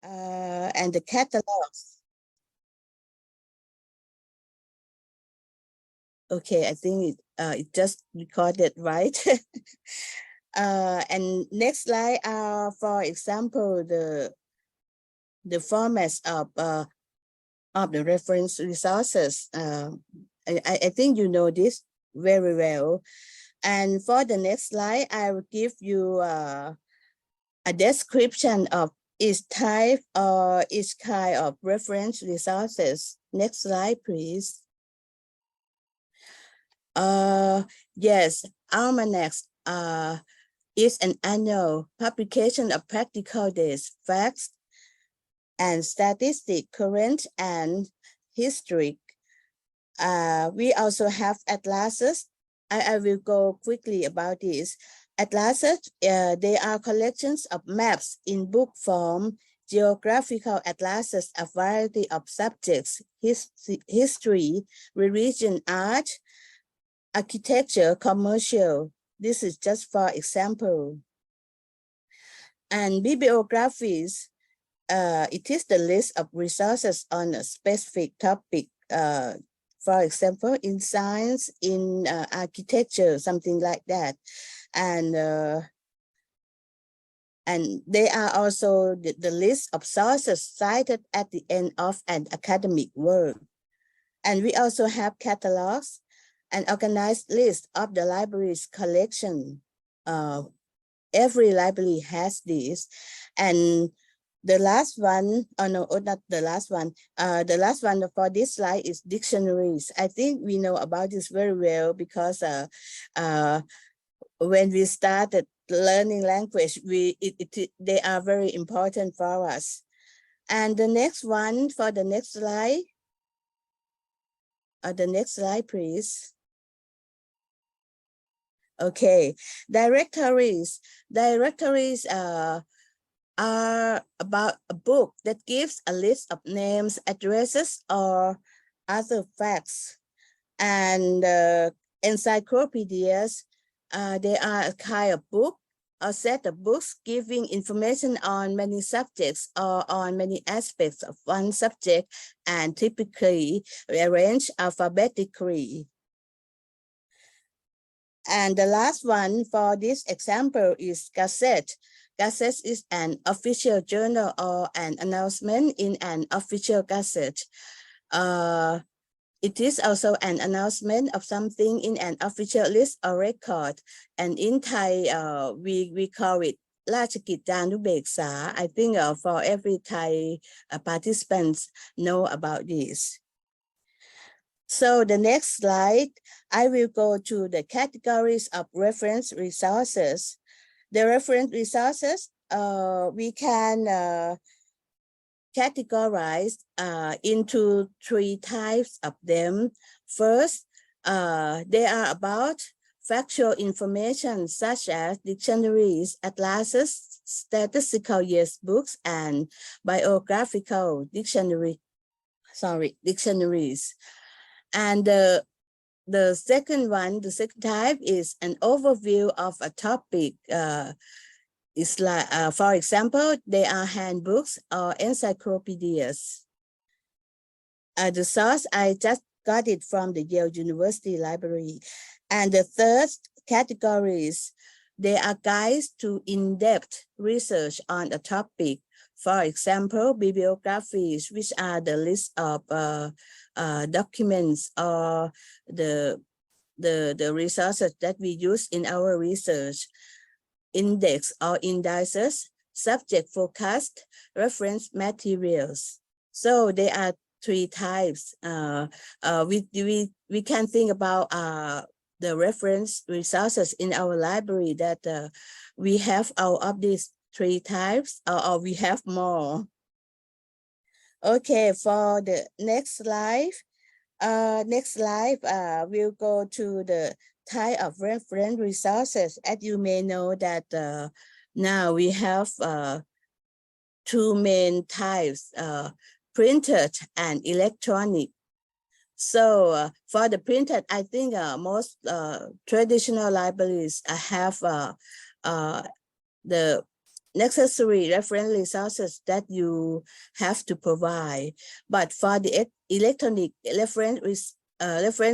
and the catalogs. Okay, I think it just recorded right. And next slide are, for example, the formats of the reference resources. I think you know this very well. And for the next slide, I will give you a description of each type or each kind of reference resources. Next slide, please. Yes, almanacs is an annual publication of practical days, facts, and statistics, current and historic. We also have atlases. I will go quickly about this. Atlases, they are collections of maps in book form, geographical atlases, a variety of subjects, history, religion, art, architecture, commercial. This is just for example. And bibliographies, it is the list of resources on a specific topic. For example, in science, in architecture, something like that. And they are also the list of sources cited at the end of an academic work. And we also have catalogs, an organized list of the library's collection. Every library has this. And the last one, oh no, not the last one. The last one for this slide is dictionaries. I think we know about this very well because when we started learning language, they are very important for us. And the next one, for the next slide. The next slide, please. Okay, directories. Directories are about a book that gives a list of names, addresses, or other facts. And encyclopedias, they are a kind of book, a set of books giving information on many subjects or on many aspects of one subject, and typically arranged alphabetically. And the last one for this example is Gazette. Gazette is an official journal or an announcement in an official gazette. It is also an announcement of something in an official list or record. And in Thai, we call it Rajagijjanubeksa. I think for every Thai participants know about this. So the next slide, I will go to the categories of reference resources. The reference resources, we can categorize into three types of them. First, they are about factual information such as dictionaries, atlases, statistical yearbooks, and biographical dictionaries. And the second one, the second type is an overview of a topic. It's like, for example, they are handbooks or encyclopedias. The source, I just got it from the Yale University Library. And the third categories, they are guides to in-depth research on a topic. For example, bibliographies, which are the list of documents or the resources that we use in our research. Index or indices, subject forecast, reference materials. So there are three types. We can think about the reference resources in our library that we have all of these three types, or we have more. Okay, for the next slide, we'll go to the type of reference resources. As you may know that now we have two main types, printed and electronic. So for the printed, I think most traditional libraries have the necessary reference resources that you have to provide. But for the electronic reference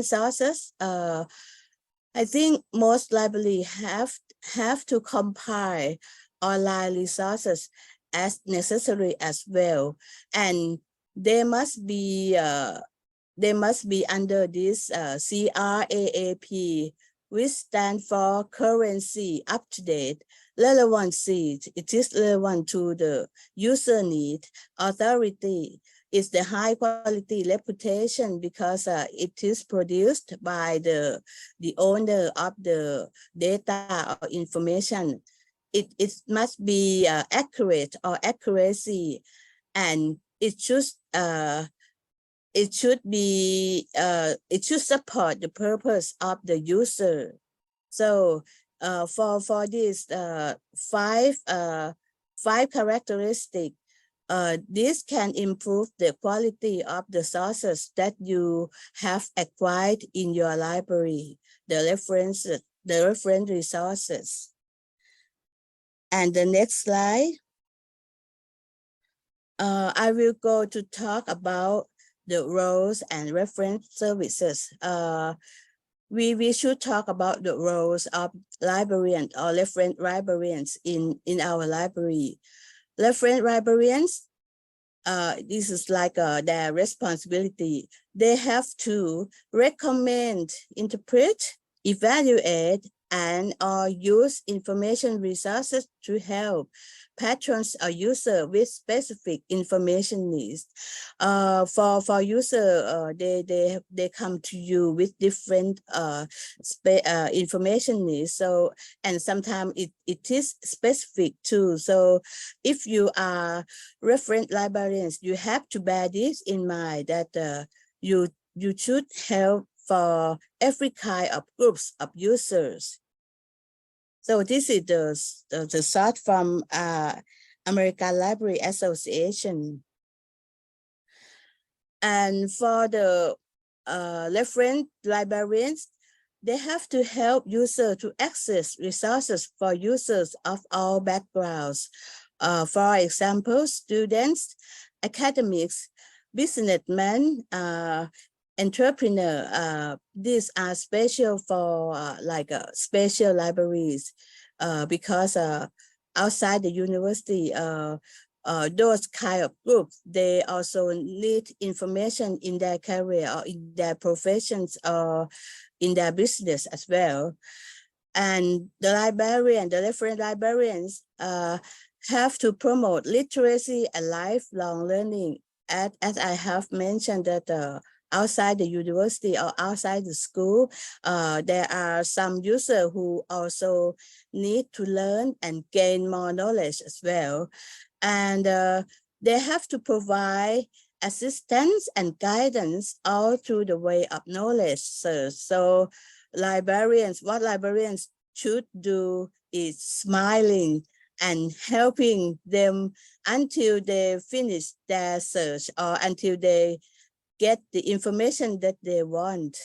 sources, I think most library have to compile online resources as necessary as well, and they must be under this CRAAP, which stand for currency, up-to-date, relevancy. It is relevant to the user need. Authority is the high quality reputation because it is produced by the owner of the data or information. It must be accurate or accuracy, and it should support the purpose of the user. So for this five characteristics, this can improve the quality of the sources that you have acquired in your library, the reference resources. And the next slide, I will go to talk about the roles and reference services. We should talk about the roles of librarian or reference librarians in our library. Reference librarians, this is like their responsibility. They have to recommend, interpret, evaluate, and or use information resources to help patrons or user with specific information needs. For user, they come to you with different information needs. So, and sometimes it is specific too. So if you are reference librarians, you have to bear this in mind that you should help for every kind of groups of users. So this is the short from American Library Association. And for the reference librarians, they have to help users to access resources for users of all backgrounds. For example, students, academics, businessmen, entrepreneur. These are special for special libraries because outside the university, those kind of groups, they also need information in their career or in their professions or in their business as well. And the librarian, the reference librarians have to promote literacy and lifelong learning. As I have mentioned that outside the university or outside the school, there are some users who also need to learn and gain more knowledge as well. And they have to provide assistance and guidance all through the way of knowledge. So librarians, what librarians should do is smiling and helping them until they finish their search or until they get the information that they want.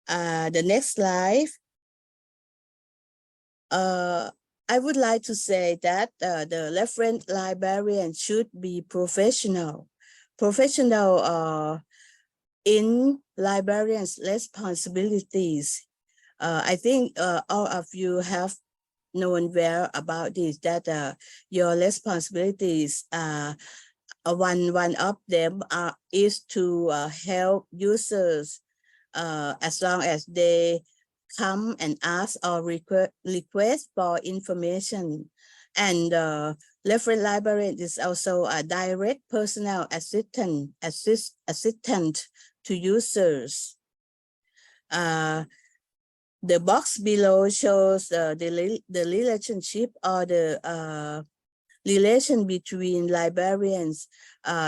The next slide. I would like to say that the reference librarian should be professional. Professional in librarians' responsibilities. I think all of you have known well about this, that your responsibilities one of them is to help users as long as they come and ask or request for information. And reference librarian is also a direct personal assistant to users. The box below shows the relationship or the relation between librarians.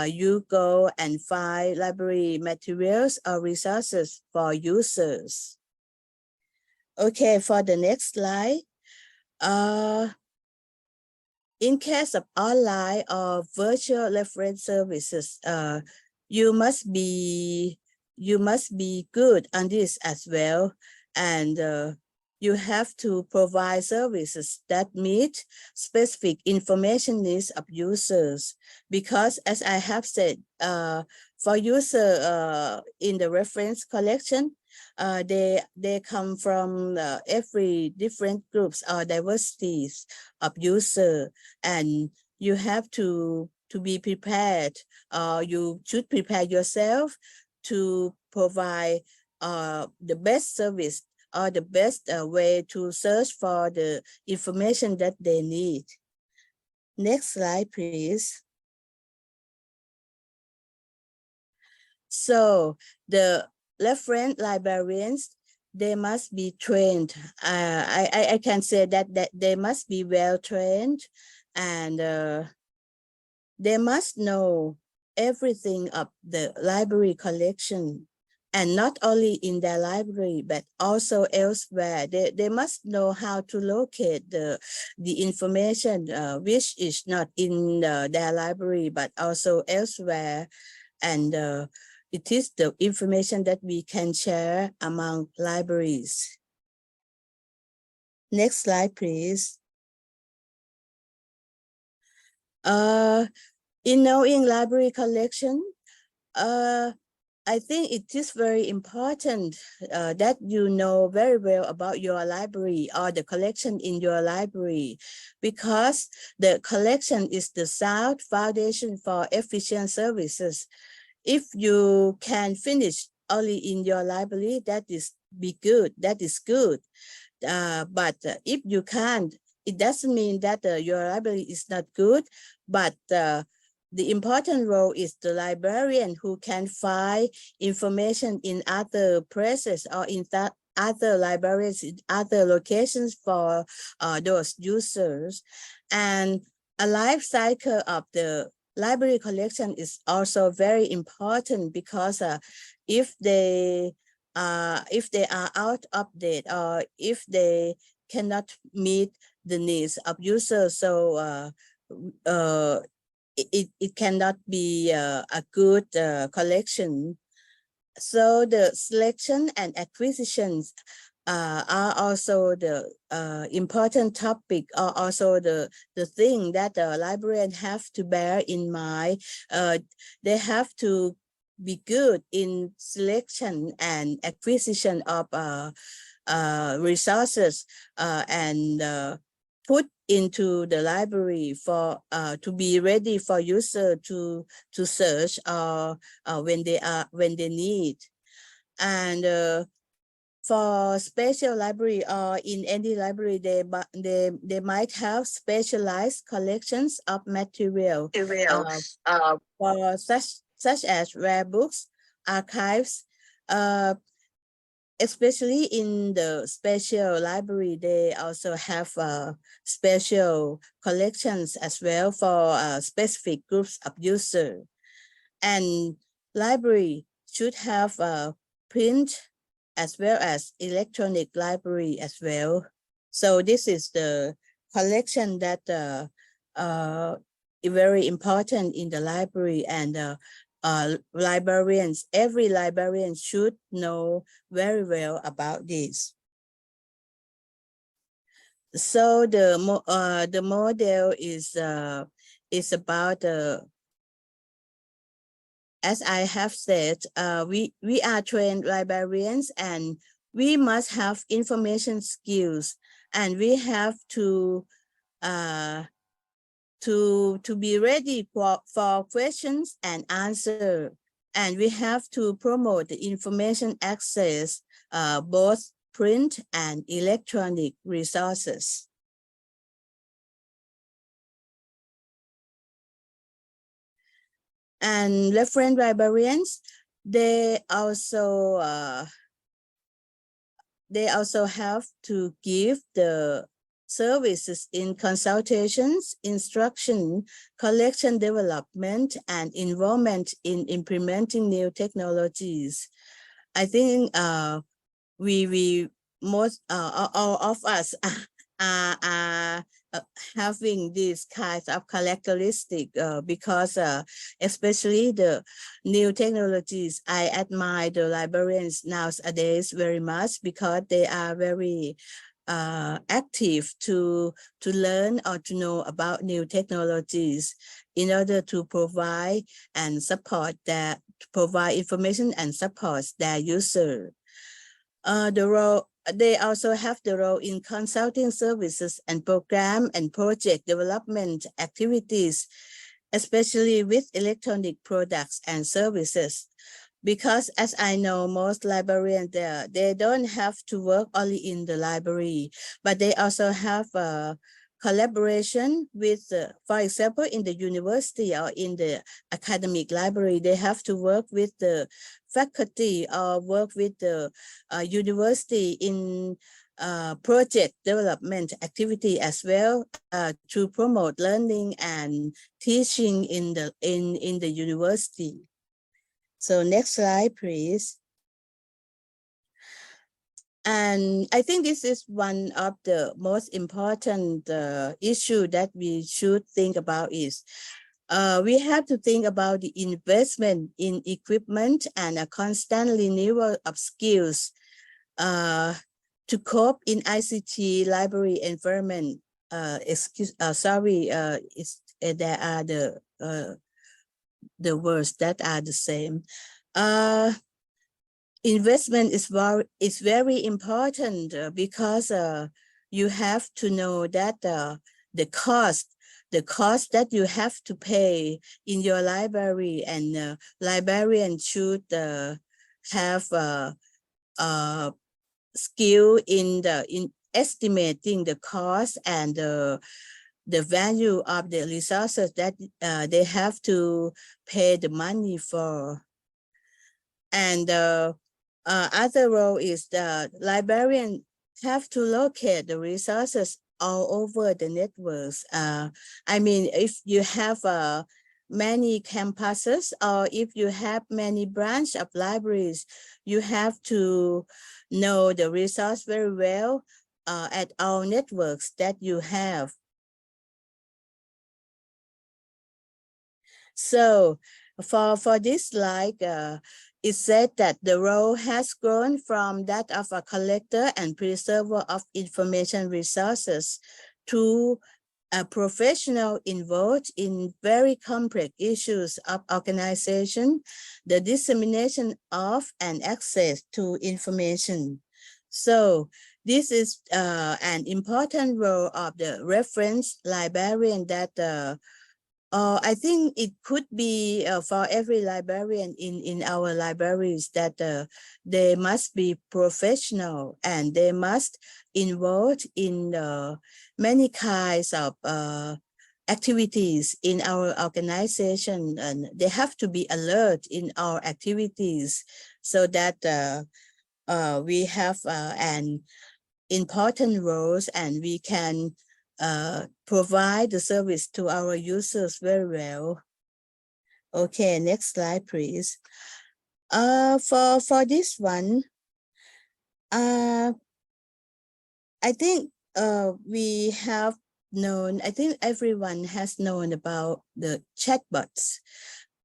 You go and find library materials or resources for users. Okay, for the next slide. In case of online or virtual reference services, you must be good on this as well. And you have to provide services that meet specific information needs of users. Because as I have said, for user in the reference collection, they come from every different groups or diversities of user, and you have to be prepared. You should prepare yourself to provide the best service or the best way to search for the information that they need. Next slide, please. So the reference librarians, they must be trained. I can say that they must be well trained, and they must know everything of the library collection, and not only in their library, but also elsewhere. They must know how to locate the information which is not in their library, but also elsewhere. And it is the information that we can share among libraries. Next slide, please. In knowing library collection, I think it is very important that you know very well about your library or the collection in your library, because the collection is the sound foundation for efficient services. If you can finish only in your library, that is good. But if you can't, it doesn't mean that your library is not good, but the important role is the librarian who can find information in other places or in other libraries, in other locations for those users. And a life cycle of the library collection is also very important, because if they are out of date, or if they cannot meet the needs of users, so it cannot be a good collection. So the selection and acquisitions are also the important topic, or also the thing that the librarian have to bear in mind. They have to be good in selection and acquisition of resources and put into the library for to be ready for user to search when they need. And for special library or in any library, they might have specialized collections of material for such as rare books, archives. Especially in the special library, they also have special collections as well for specific groups of users. And library should have a print as well as electronic library as well. So this is the collection that is very important in the library, and librarians, every librarian should know very well about this. So the model is about as I have said, we are trained librarians, and we must have information skills, and we have to be ready for questions and answer, and we have to promote the information access, both print and electronic resources. And reference librarians, they also have to give the services in consultations, instruction, collection development, and involvement in implementing new technologies. I think we most all of us are having these kinds of characteristics because especially the new technologies, I admire the librarians nowadays very much, because they are very active to learn or to know about new technologies in order to provide and support that, provide information and support their user. They also have the role in consulting services and program and project development activities, especially with electronic products and services. Because as I know, most librarians there, they don't have to work only in the library, but they also have a collaboration with, for example, in the university or in the academic library, they have to work with the faculty or work with the university in project development activity as well, to promote learning and teaching in the university. So next slide, please. And I think this is one of the most important issue that we should think about is we have to think about the investment in equipment and a constant renewal of skills to cope in ICT library environment. There are the words that are the same. Investment is very important because you have to know that the cost that you have to pay in your library, and librarian should have skill in estimating the cost and the value of the resources that they have to pay the money for. And other role is the librarian have to locate the resources all over the networks. I mean, if you have many campuses or if you have many branch of libraries, you have to know the resource very well at all networks that you have. So for this slide, it said that the role has grown from that of a collector and preserver of information resources to a professional involved in very complex issues of organization, the dissemination of and access to information. So this is an important role of the reference librarian that I think it could be for every librarian in our libraries that they must be professional and they must involved in many kinds of activities in our organization, and they have to be alert in our activities so that we have an important roles and we can provide the service to our users very well. Okay, next slide, please. For this one, I think we have known, I think everyone has known about the chatbots.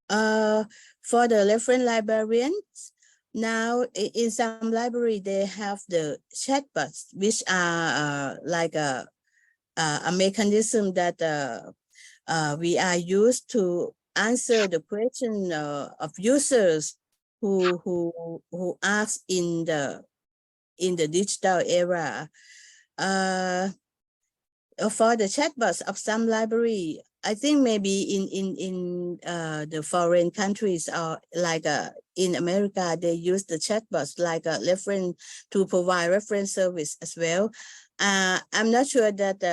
For the reference librarians, now in some library, they have the chatbots, which are like a mechanism that we are used to answer the question of users who ask in the digital era. For the chatbots of some library, I think maybe in the foreign countries or like in America, they use the chatbots like a reference to provide reference service as well. I'm not sure that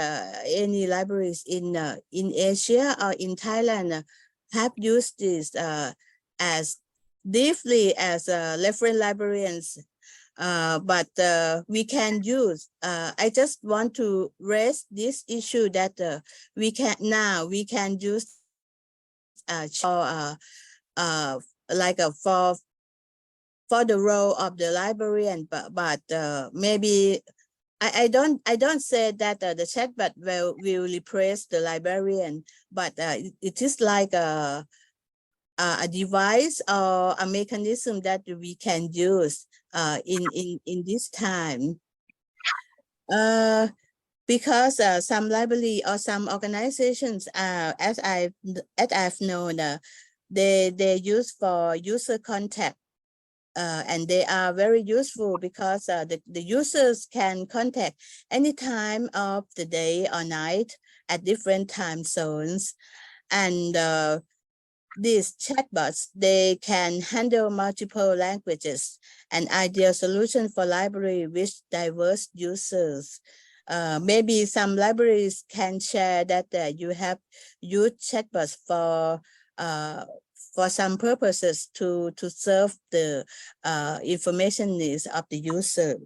any libraries in Asia or in Thailand have used this as deeply as reference librarians, but we can use. I just want to raise this issue that we can use like for the role of the librarian, but maybe I don't say that the chatbot will replace the librarian, but it is like a device or a mechanism that we can use in this time. Because some library or some organizations, as I've known, they use for user contact, and they are very useful because the users can contact any time of the day or night at different time zones, and these chatbots, they can handle multiple languages, an ideal solution for library with diverse users. Maybe some libraries can share that you have used chatbots for some purposes to serve the information needs of the user.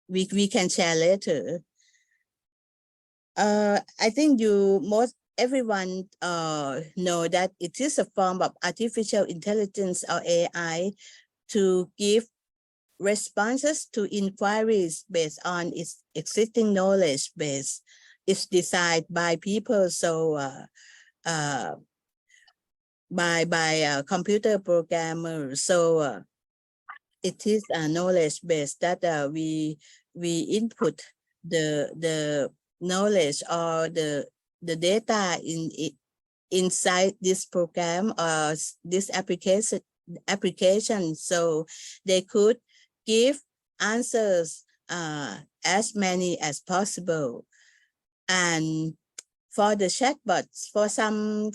We can share later. I think everyone know that it is a form of artificial intelligence or AI to give responses to inquiries based on its existing knowledge base. It's designed by people, so by computer programmers. So it is a knowledge base that we input the knowledge or the data inside this program or this application, so they could give answers as many as possible. And for the chatbots, for some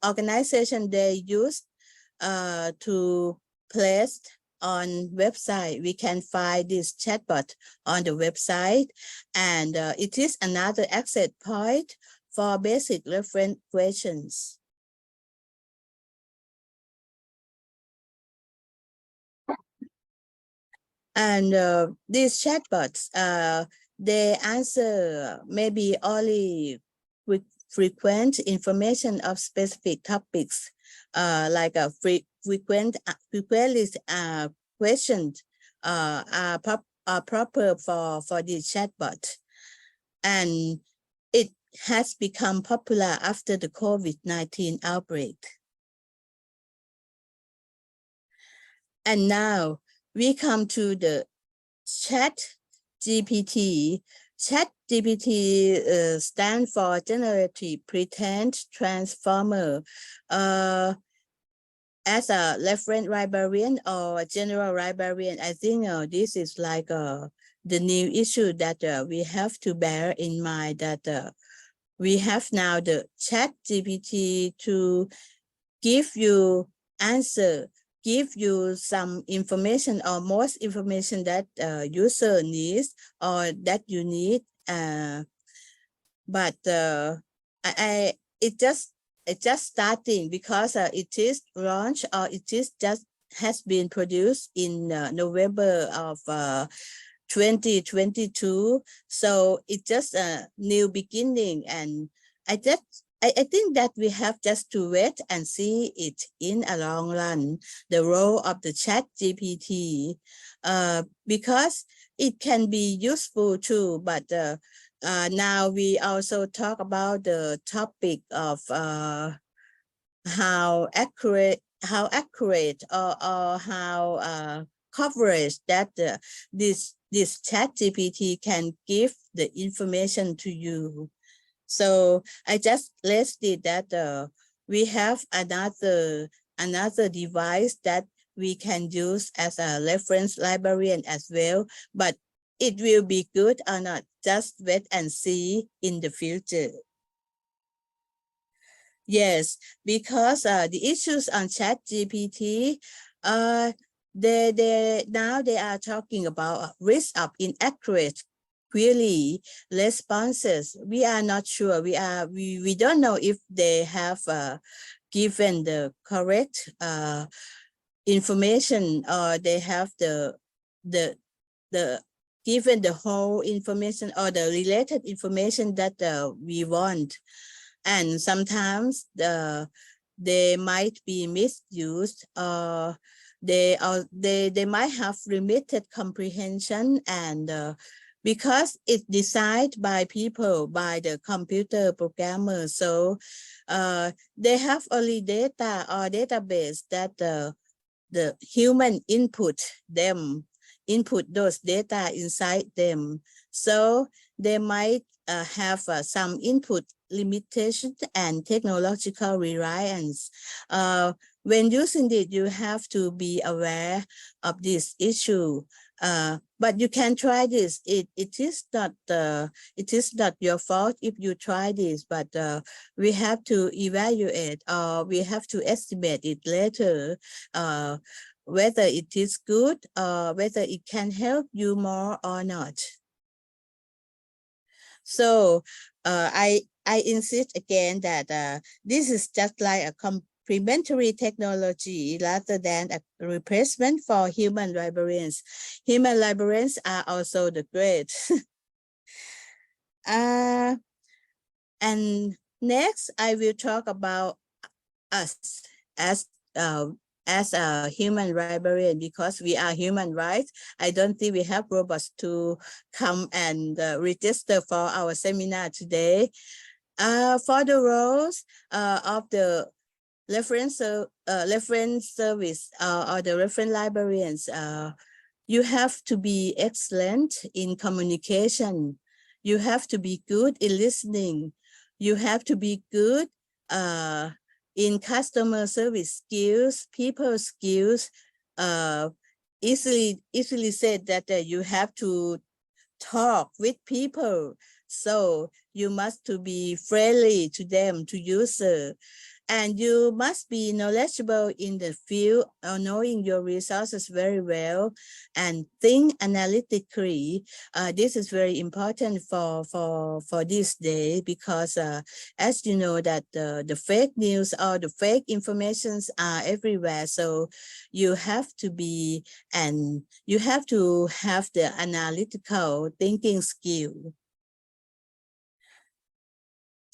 organization, they use to place on website. We can find this chatbot on the website, and it is another access point for basic reference questions. And these chatbots, they answer maybe only with frequent information of specific topics, like a frequently questions are proper for the chatbot. And it has become popular after the COVID-19 outbreak. And now we come to the ChatGPT. ChatGPT stands for Generative Pre-trained Transformer. As a reference librarian or general librarian, I think this is like the new issue that we have to bear in mind, that we have now the ChatGPT to give you answer, give you some information or most information that user needs or that you need. But it's just starting because it is launched, or it is just has been produced in November of 2022. So it's just a new beginning, and I think that we have just to wait and see it in a long run, the role of the ChatGPT, because it can be useful too. But now we also talk about the topic of how accurate or how coverage that this ChatGPT can give the information to you. So I just listed that we have another device that we can use as a reference librarian as well, but it will be good or not, just wait and see in the future. Yes, because the issues on ChatGPT, now they are talking about risk of inaccurate query responses. We are not sure. We don't know if they have given the correct information, or they have the given the whole information or the related information that we want. And sometimes they might be misused, or they might have limited comprehension, and because it's designed by people, by the computer programmers, so they have only data or database that the human input them input those data inside them. So they might have some input limitations and technological reliance. When using it, you have to be aware of this issue. But you can try this. It is not your fault if you try this, but we have to evaluate, or we have to estimate it later, whether it is good or whether it can help you more or not. So I insist again that this is just like a complementary technology rather than a replacement for human librarians. Human librarians are also the great. And next, I will talk about us as a human librarian, because we are human, right? I don't think we have robots to come and register for our seminar today. For the roles of the reference service or the reference librarians, you have to be excellent in communication. You have to be good in listening. You have to be good in customer service skills, people skills. Easily said that you have to talk with people. So you must to be friendly to them, to user. And you must be knowledgeable in the field, or knowing your resources very well, and think analytically. This is very important for this day, because as you know that the fake news or the fake informations are everywhere. So you have to be, and you have to have the analytical thinking skill.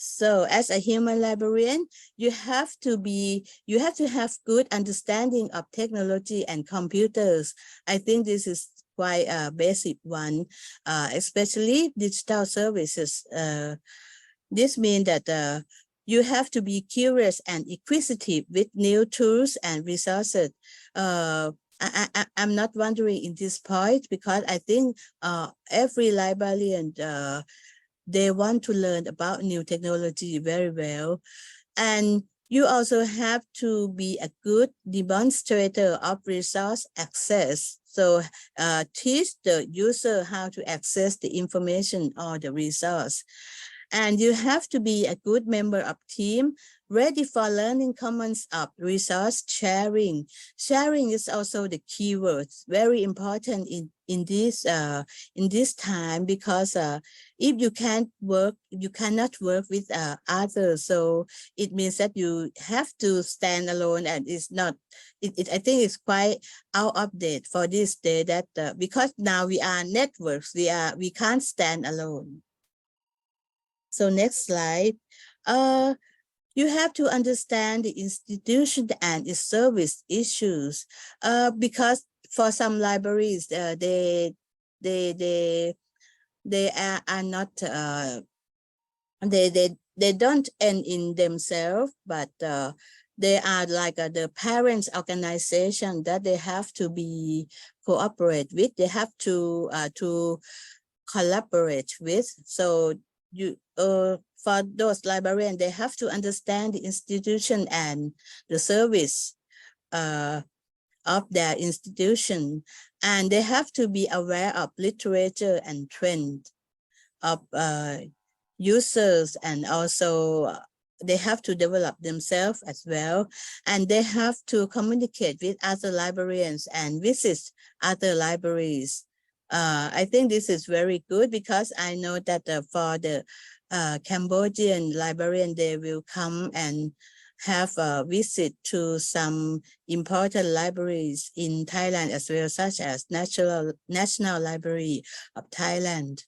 So as a human librarian, you have to have good understanding of technology and computers. I think this is quite a basic one, especially digital services. This means that you have to be curious and inquisitive with new tools and resources. I'm not wondering in this point, because I think every librarian they want to learn about new technology very well. And you also have to be a good demonstrator of resource access. So teach the user how to access the information or the resource. And you have to be a good member of team, ready for learning commons of resource sharing. Sharing is also the key word, very important in this time, because if you cannot work with others, so it means that you have to stand alone, and it's not. I think it's quite out of date for this day, that because now we are networks, we can't stand alone. So next slide. You have to understand the institution and its service issues, because for some libraries, they are not, they don't end in themselves, but they are like the parents organization that they have to be cooperate with. They have to collaborate with. So you for those librarians, they have to understand the institution and the service of their institution, and they have to be aware of literature and trend of users, and also they have to develop themselves as well, and they have to communicate with other librarians and visit other libraries. I think this is very good, because I know that for the Cambodian librarian, they will come and have a visit to some important libraries in Thailand as well, such as National Library of Thailand.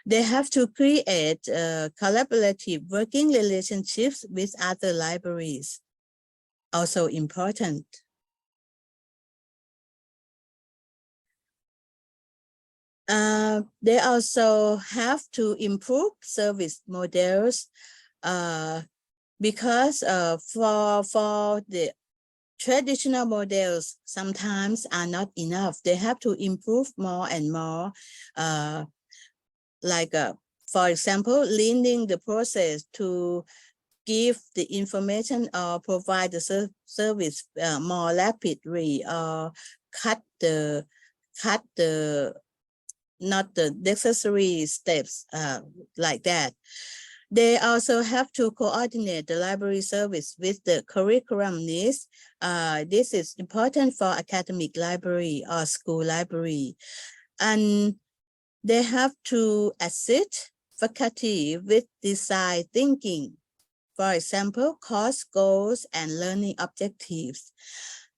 They have to create collaborative working relationships with other libraries, also important. They also have to improve service models, because for the traditional models sometimes are not enough. They have to improve more and more, for example, leaning the process to give the information or provide the service more rapidly, or cut the not the necessary steps like that. They also have to coordinate the library service with the curriculum needs. This is important for academic library or school library. And they have to assist faculty with design thinking. For example, course goals and learning objectives.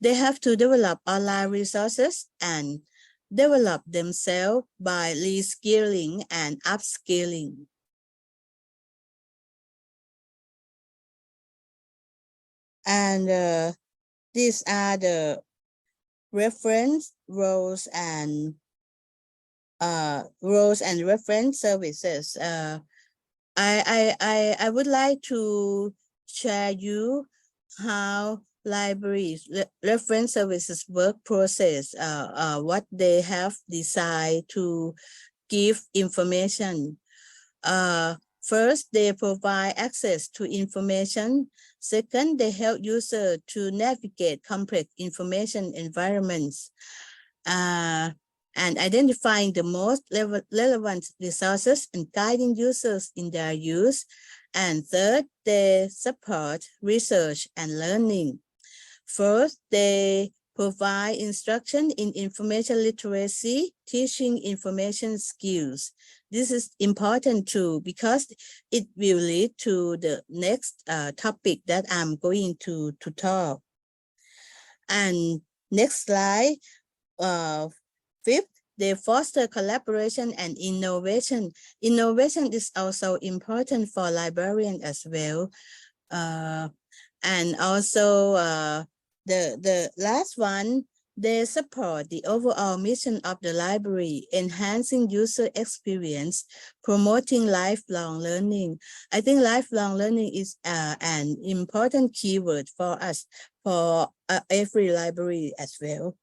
They have to develop online resources and develop themselves by reskilling and upskilling. And these are the reference roles and reference services. I would like to share you how libraries reference services work process, what they have decided to give information. First, they provide access to information. Second, they help users to navigate complex information environments, and identifying the most relevant resources and guiding users in their use. And third, they support research and learning. First, they provide instruction in information literacy, teaching information skills. This is important too, because it will lead to the next topic that I'm going to talk. And next slide, fifth, they foster collaboration and innovation. Innovation is also important for librarians as well. And also the last one, they support the overall mission of the library, enhancing user experience, promoting lifelong learning. I think lifelong learning is an important keyword for us, for every library as well.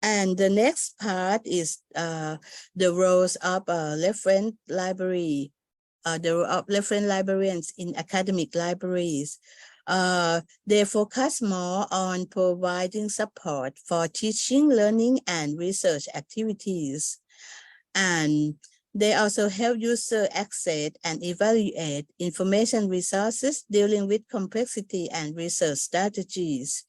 And the next part is the roles of reference library, the role of reference librarians in academic libraries. They focus more on providing support for teaching, learning, and research activities. And they also help users access and evaluate information resources dealing with complexity and research strategies,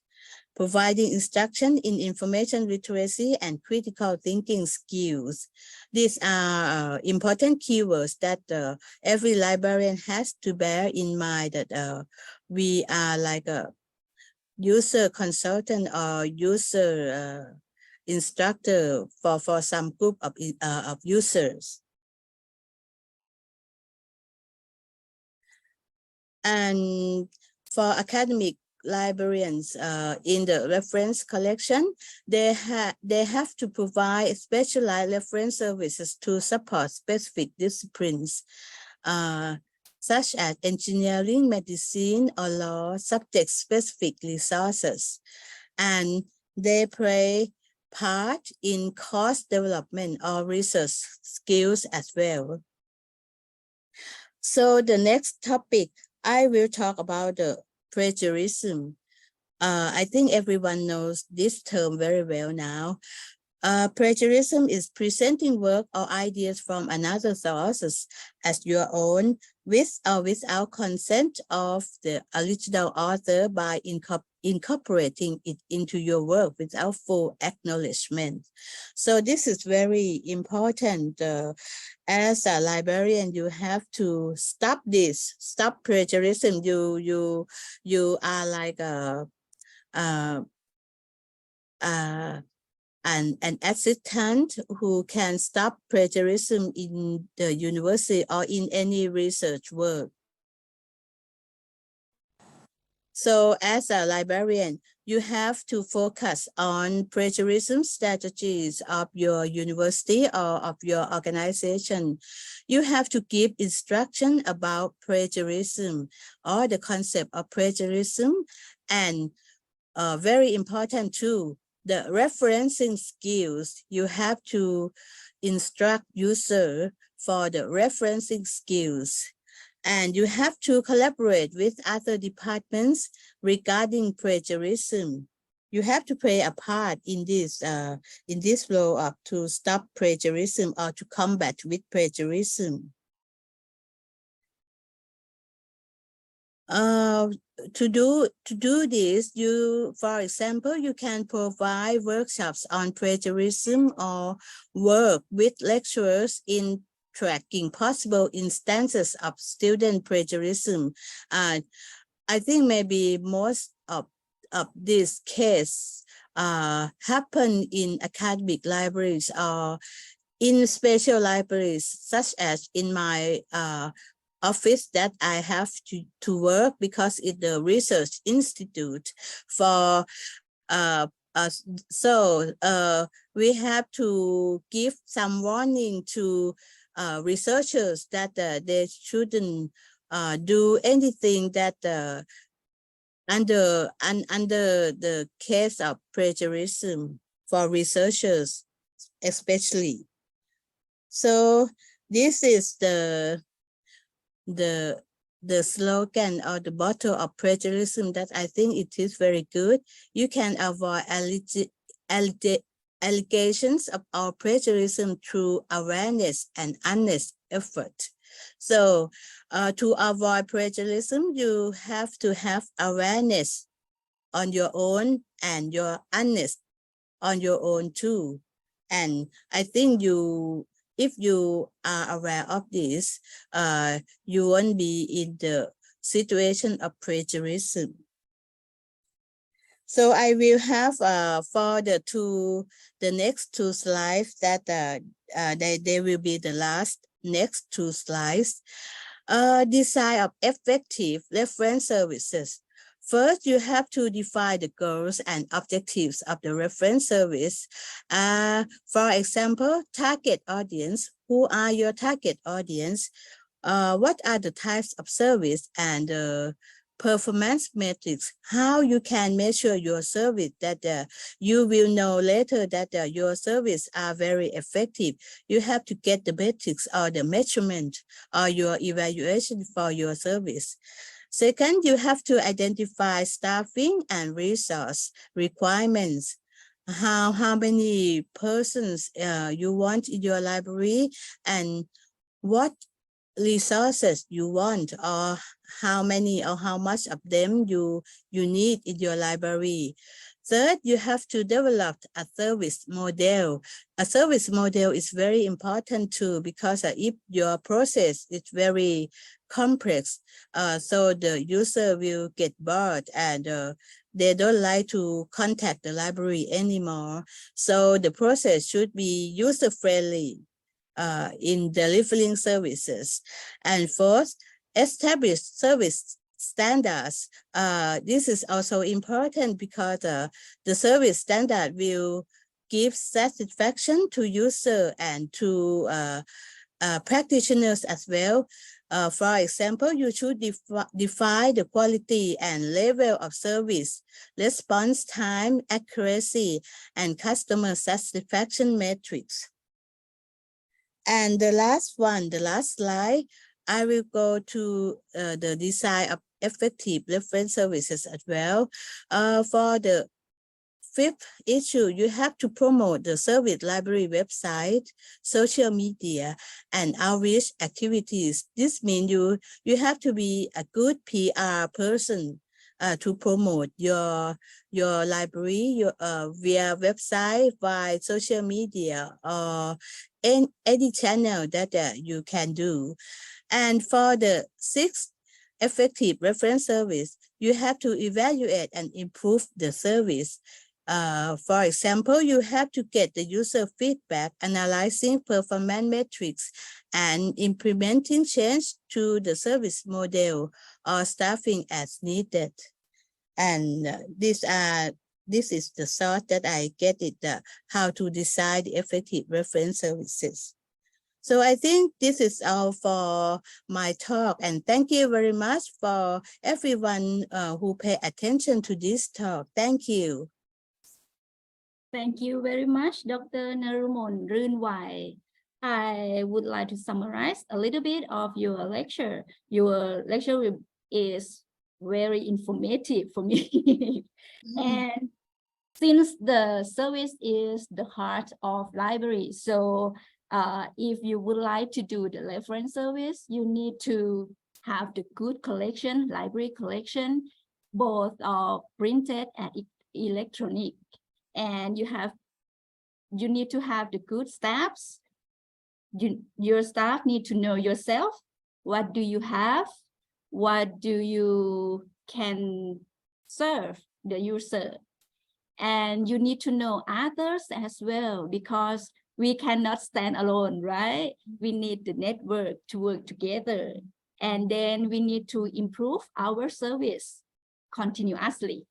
providing instruction in information literacy and critical thinking skills. These are important keywords that every librarian has to bear in mind, that we are like a user consultant or user instructor for some group of users. And for academic librarians in the reference collection, they have to provide specialized reference services to support specific disciplines, such as engineering, medicine, or law, subject-specific resources. And they play part in course development or research skills as well. So the next topic, I will talk about the plagiarism. I think everyone knows this term very well now. Plagiarism is presenting work or ideas from another sources as your own, with or without consent of the original author, by incorporating it into your work without full acknowledgement. So this is very important. As a librarian, you have to stop this, stop plagiarism. You are like an assistant who can stop plagiarism in the university or in any research work. So as a librarian, you have to focus on plagiarism strategies of your university or of your organization. You have to give instruction about plagiarism or the concept of plagiarism, and very important too, the referencing skills. You have to instruct user for the referencing skills. And you have to collaborate with other departments regarding plagiarism. You have to play a part in this role of to stop plagiarism or to combat with plagiarism. To do this, for example, you can provide workshops on plagiarism or work with lecturers in tracking possible instances of student plagiarism. I think maybe most of this case happen in academic libraries or in special libraries, such as in my office that I have to work, because it's the research institute for we have to give some warning to researchers that they shouldn't do anything that under the case of plagiarism for researchers especially. So this is the slogan or the motto of plagiarism that I think it is very good. You can avoid allegations of our plagiarism through awareness and honest effort. So to avoid plagiarism, you have to have awareness on your own and you're honest on your own too. And I think if you are aware of this, you won't be in the situation of plagiarism. So I will have for the next two slides that they will be the next two slides. Design of effective reference services. First, you have to define the goals and objectives of the reference service. For example, target audience. Who are your target audience? What are the types of service and performance metrics? How you can measure your service that you will know later that your service are very effective. You have to get the metrics or the measurement or your evaluation for your service. Second, you have to identify staffing and resource requirements. How many persons you want in your library, and what resources you want, or how many or how much of them you need in your library. Third, you have to develop a service model. A service model is very important too, because if your process is very complex, so the user will get bored and they don't like to contact the library anymore. So the process should be user-friendly in delivering services. And fourth, establish service standards. This is also important because the service standard will give satisfaction to user and to practitioners as well. For example, you should define the quality and level of service, response time, accuracy, and customer satisfaction metrics. And the last slide, I will go to the design of effective reference services as well. For the fifth issue, you have to promote the service library website, social media, and outreach activities. This means you have to be a good PR person to promote your library via website, via social media, or any channel that you can do. And for the sixth effective reference service, you have to evaluate and improve the service. For example, you have to get the user feedback, analyzing performance metrics, and implementing change to the service model or staffing as needed. And this is the thought that I get it, how to decide effective reference services. So I think this is all for my talk, and thank you very much for everyone who pay attention to this talk. Thank you. Thank you very much, Dr. Narumon Runwai. I would like to summarize a little bit of your lecture. Your lecture is very informative for me. And since the service is the heart of library, so if you would like to do the reference service, you need to have the good collection, library collection, both printed and electronic. And you need to have the good staffs. Your staff need to know yourself. What do you have? What do you can serve the user? And you need to know others as well, because we cannot stand alone, right? We need the network to work together. And then we need to improve our service continuously.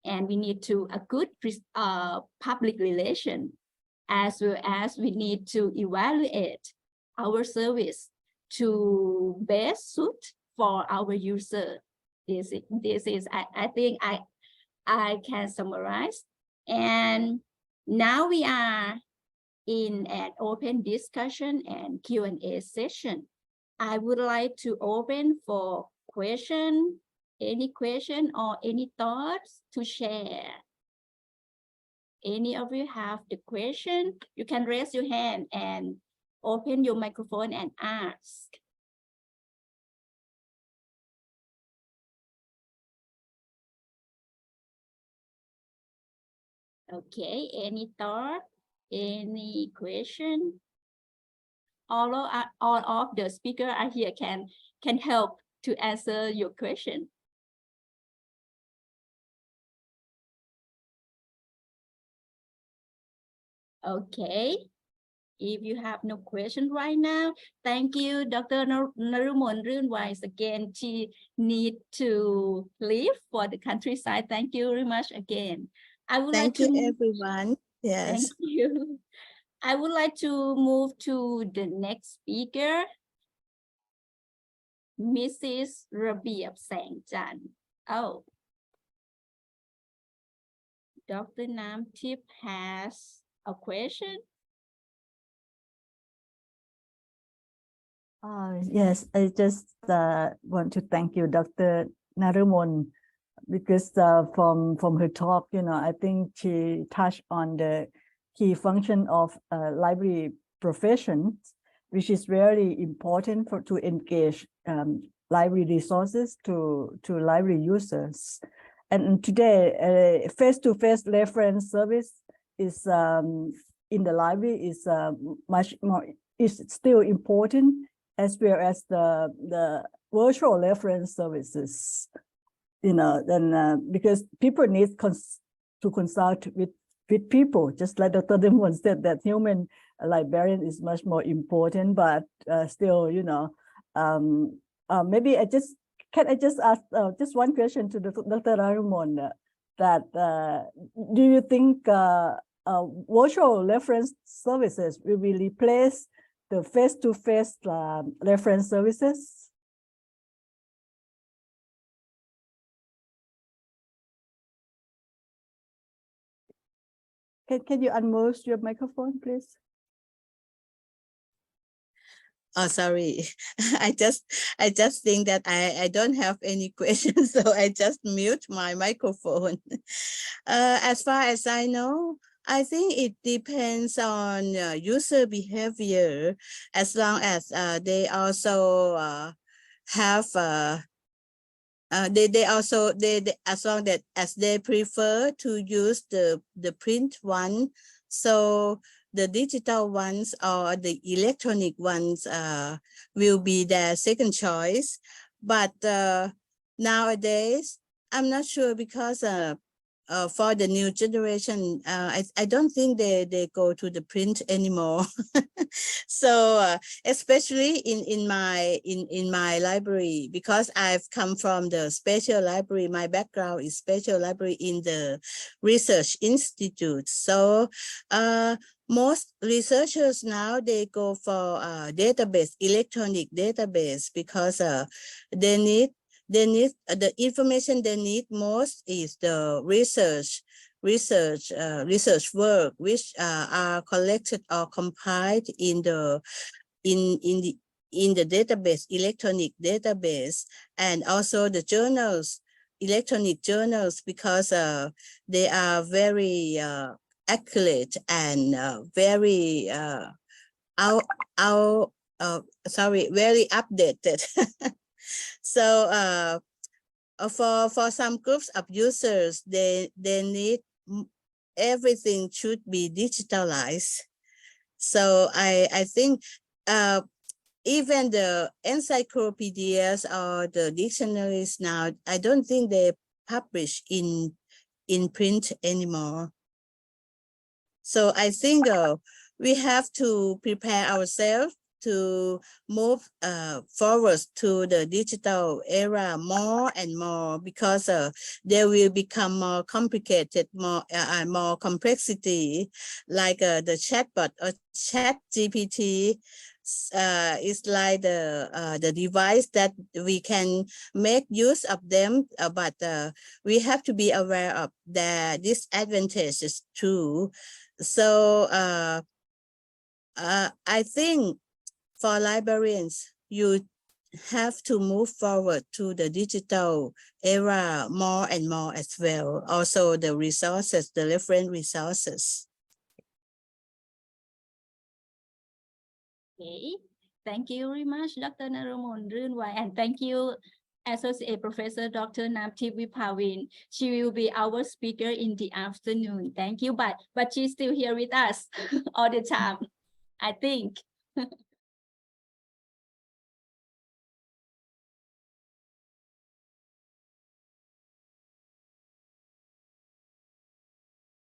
And we need to a good public relation, as well as we need to evaluate our service to best suit for our user. This is I think I can summarize. And now we are in an open discussion and Q&A session. I would like to open for question, any question or any thoughts to share. Any of you have the question, you can raise your hand and open your microphone and ask. Okay, any thought, any question? All of the speakers are here can help to answer your question. Okay, if you have no question right now, thank you, Dr. Narumon Runwai. Again, she need to leave for the countryside. Thank you very much again. I would Thank like you, to, everyone. Yes. Thank you. I would like to move to the next speaker, Mrs. Rabiab Sangjan. Oh, Dr. Namtip has a question. Yes, I just want to thank you, Dr. Narumon, because from her talk, I think she touched on the key function of library profession, which is very important to engage library resources to library users. And today, face-to-face reference service is in the library is much more, is still important, as well as the virtual reference services, then because people need to consult with people, just like Dr. Narumon said, that human librarian is much more important, but still, maybe I just ask just one question to Dr. Narumon, that do you think virtual reference services will replace the face-to-face reference services? Can you unmute your microphone, please? Oh, sorry. I just think that I don't have any questions, so I just mute my microphone. As far as I know, I think it depends on user behavior, as long as they also have as long as they prefer to use the print one, so the digital ones or the electronic ones will be their second choice. But nowadays, I'm not sure, because for the new generation, I don't think they go to the print anymore. So especially in my library, because I've come from the special library, my background is special library in the research institute. So most researchers now, they go for database, electronic database, because they need the information they need most is the research work, which are collected or compiled in the database, electronic database, and also the journals, electronic journals, because they are very accurate and very very updated. So for some groups of users, they need everything should be digitalized. So I think even the encyclopedias or the dictionaries now, I don't think they publish in print anymore. So I think we have to prepare ourselves to move forward to the digital era more and more, because they will become more complicated, more complexity, like the chatbot or ChatGPT is like the device that we can make use of them, but we have to be aware of the disadvantages too. So I think for librarians, you have to move forward to the digital era more and more as well. Also the resources, the reference resources. Okay, thank you very much, Dr. Narumon Runwai, and thank you, Associate Professor Dr. Namtip Vipavin. She will be our speaker in the afternoon. Thank you, but she's still here with us all the time, I think.